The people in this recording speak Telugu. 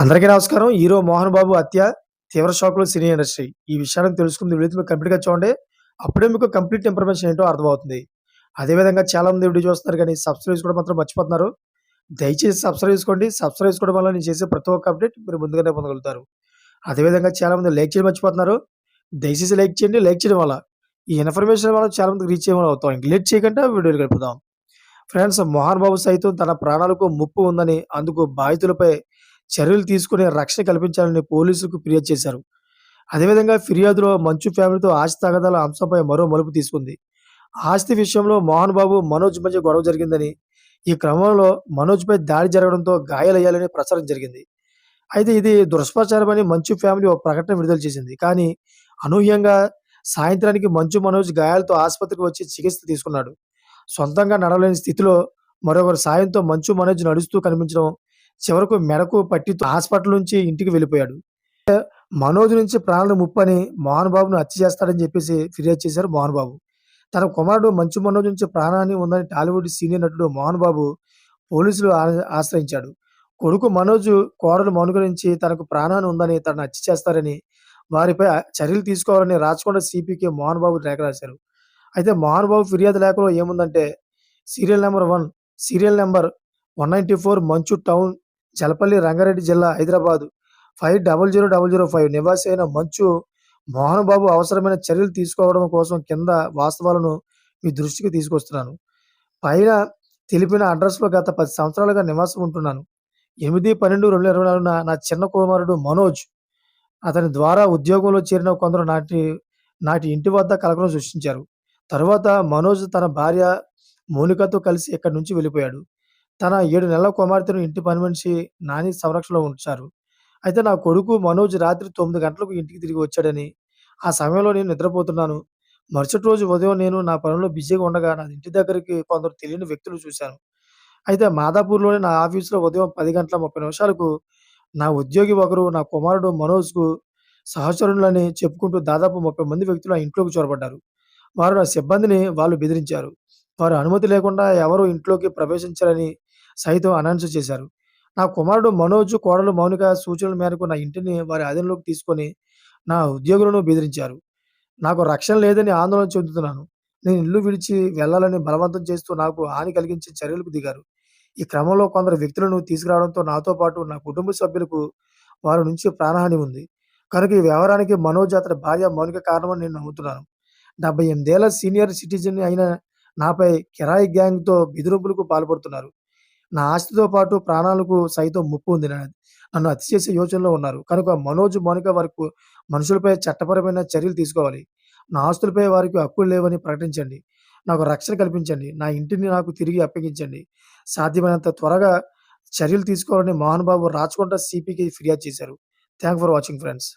అందరికీ నమస్కారం. హీరో 'మోహన్ బాబు' హత్య తీవ్ర షాక్‌లో సినీ ఇండస్ట్రీ. ఈ విషయాలను తెలుసుకుంది వీడియో మీరు కంప్లీట్‌గా చూడండి. అప్పుడే మీకు కంప్లీట్ ఇన్ఫర్మేషన్ ఏంటో అర్థమవుతుంది. అదే విధంగా చాలామంది వీడియో చూస్తున్నారు కానీ సబ్స్క్రైబ్ చేసుకోవడం మాత్రం మర్చిపోతున్నారు. దయచేసి సబ్స్క్రైబ్ చేసుకోండి. సబ్స్క్రైబ్ చేసుకోవడం వల్ల నేను చేసే ప్రతి ఒక్క అప్డేట్ మీరు ముందుగానే పొందగలుగుతారు. అదే విధంగా చాలామంది లైక్ చేయడం మర్చిపోతున్నారు. దయచేసి లైక్ చేయండి. లైక్ చేయడం వల్ల ఈ ఇన్ఫర్మేషన్ వల్ల చాలా మందికి రీచ్ అయ్యేవాళ్ళం అవుతాం. ఇంక లేట్ చేయకుండా వీడియోకి వెళ్ళిపోదాం. ఫ్రెండ్స్, 'మోహన్ బాబు' సైతం తన ప్రాణాలకు ముప్పు ఉందని, అందుకు బాధితులపై చర్యలు తీసుకుని రక్షణ కల్పించాలని పోలీసులకు ఫిర్యాదు చేశారు. అదేవిధంగా ఫిర్యాదులో మంచు ఫ్యామిలీతో ఆస్తి తగాదాల అంశంపై మరో మలుపు తీసుకుంది. ఆస్తి విషయంలో 'మోహన్ బాబు', మనోజ్ మధ్య గొడవ జరిగిందని, ఈ క్రమంలో మనోజ్‌పై దాడి జరగడంతో గాయాలయ్యాలని ప్రచారం జరిగింది. అయితే ఇది దుష్ప్రచారమని మంచు ఫ్యామిలీ ఓ ప్రకటన విడుదల చేసింది. కానీ అనూహ్యంగా సాయంత్రానికి మంచు మనోజ్ గాయాలతో ఆసుపత్రికి వచ్చి చికిత్స తీసుకున్నాడు. సొంతంగా నడవలేని స్థితిలో మరొకరి సాయంతో మంచు మనోజ్ నడుస్తూ కనిపించడం, చివరకు మెడకు పట్టీతో హాస్పిటల్ నుంచి ఇంటికి వెళ్ళిపోయాడు. మనోజ్ నుంచి ప్రాణాలకు ముప్పని, మోహన్ బాబును హత్య చేస్తాడని చెప్పేసి ఫిర్యాదు చేశారు మోహన్ బాబు. తన కుమారుడు మంచు మనోజ్ నుంచి ప్రాణహాని ఉందని టాలీవుడ్ సీనియర్ నటుడు మోహన్ బాబు పోలీసులు ఆశ్రయించాడు. కొడుకు మనోజ్, కోడలు మౌనిక నుంచి తనకు ప్రాణహాని ఉందని, తనను హత్య చేస్తారని, వారిపై చర్యలు తీసుకోవాలని రాచకొండ సీపీకి మోహన్ బాబు లేఖ రాశారు. అయితే మోహన్ బాబు ఫిర్యాదు లేఖలో ఏముందంటే, సీరియల్ నంబర్ 1, సీరియల్ నంబర్ 194 మంచు టౌన్, జలపల్లి, రంగారెడ్డి జిల్లా, హైదరాబాద్ 500005 నివాసి అయిన మంచు మోహన్ బాబు అవసరమైన చర్యలు తీసుకోవడం కోసం కింద వాస్తవాలను మీ దృష్టికి తీసుకొస్తున్నాను. పైన తెలిపిన అడ్రస్‌లో గత 10 సంవత్సరాలుగా నివాసం ఉంటున్నాను. 8/12/2024న నా చిన్న కుమారుడు మనోజ్, అతని ద్వారా ఉద్యోగంలో చేరిన కొందరు నాటి ఇంటి వద్ద కలకలం సృష్టించారు. తరువాత మనోజ్ తన భార్య మోనికతో కలిసి ఇక్కడి నుంచి వెళ్ళిపోయాడు. తన 7 నెలల కుమార్తెను ఇంటి పనిమనిషి నాని సంరక్షణలో ఉంచారు. అయితే నా కొడుకు మనోజ్ రాత్రి 9 గంటలకు ఇంటికి తిరిగి వచ్చాడని, ఆ సమయంలో నేను నిద్రపోతున్నాను. మరుసటి రోజు ఉదయం నేను నా పనుల్లో బిజీగా ఉండగా నా ఇంటి దగ్గరికి కొందరు తెలియని వ్యక్తులు చూశాను. అయితే మాదాపూర్‌లోని నా ఆఫీస్‌లో ఉదయం 10 గంటల 30 నిమిషాలకు నా ఉద్యోగి ఒకరు నా కుమారుడు మనోజ్‌కు సహచరులని చెప్పుకుంటూ దాదాపు 30 మంది వ్యక్తులు ఆ ఇంట్లోకి చొరబడ్డారు. వారు నా సిబ్బందిని బెదిరించారు. వారు అనుమతి లేకుండా ఎవరు ఇంట్లోకి ప్రవేశించరని సైతం అనౌన్స్ చేశారు. నా కుమారుడు మనోజ్, కోడలు మౌనిక సూచనల మేరకు నా ఇంటిని వారి ఆధీనంలోకి తీసుకొని నా ఉద్యోగులను బెదిరించారు. నాకు రక్షణ లేదని ఆందోళన చెందుతున్నాను. నేను ఇల్లు విడిచి వెళ్లాలని బలవంతం చేస్తూ నాకు హాని కలిగించే చర్యలకు దిగారు. ఈ క్రమంలో కొందరు వ్యక్తులను తీసుకురావడంతో నాతో పాటు నా కుటుంబ సభ్యులకు వారి నుంచి ప్రాణహాని ఉంది. కనుక ఈ వ్యవహారానికి మనోజ్, అతని భార్య మౌనిక కారణమని నేను నమ్ముతున్నాను. 78 ఏళ్ల సీనియర్ సిటిజన్ అయిన నాపై కిరాయి గ్యాంగ్‌తో బెదిరింపులకు పాల్పడుతున్నారు. నా ఆస్తితో పాటు ప్రాణాలకు సైతం ముప్పు ఉంది. నన్ను హత్య చేసే యోచనలో ఉన్నారు. కనుక మనోజ్, మౌనిక వారికి మనుషులపై చట్టపరమైన చర్యలు తీసుకోవాలి. నా ఆస్తులపై వారికి హక్కులు లేవని ప్రకటించండి. నాకు రక్షణ కల్పించండి. నా ఇంటిని నాకు తిరిగి అప్పగించండి. సాధ్యమైనంత త్వరగా చర్యలు తీసుకోవాలని మోహన్ బాబు రాచకొండ సీపీకి ఫిర్యాదు చేశారు. Thank for watching friends.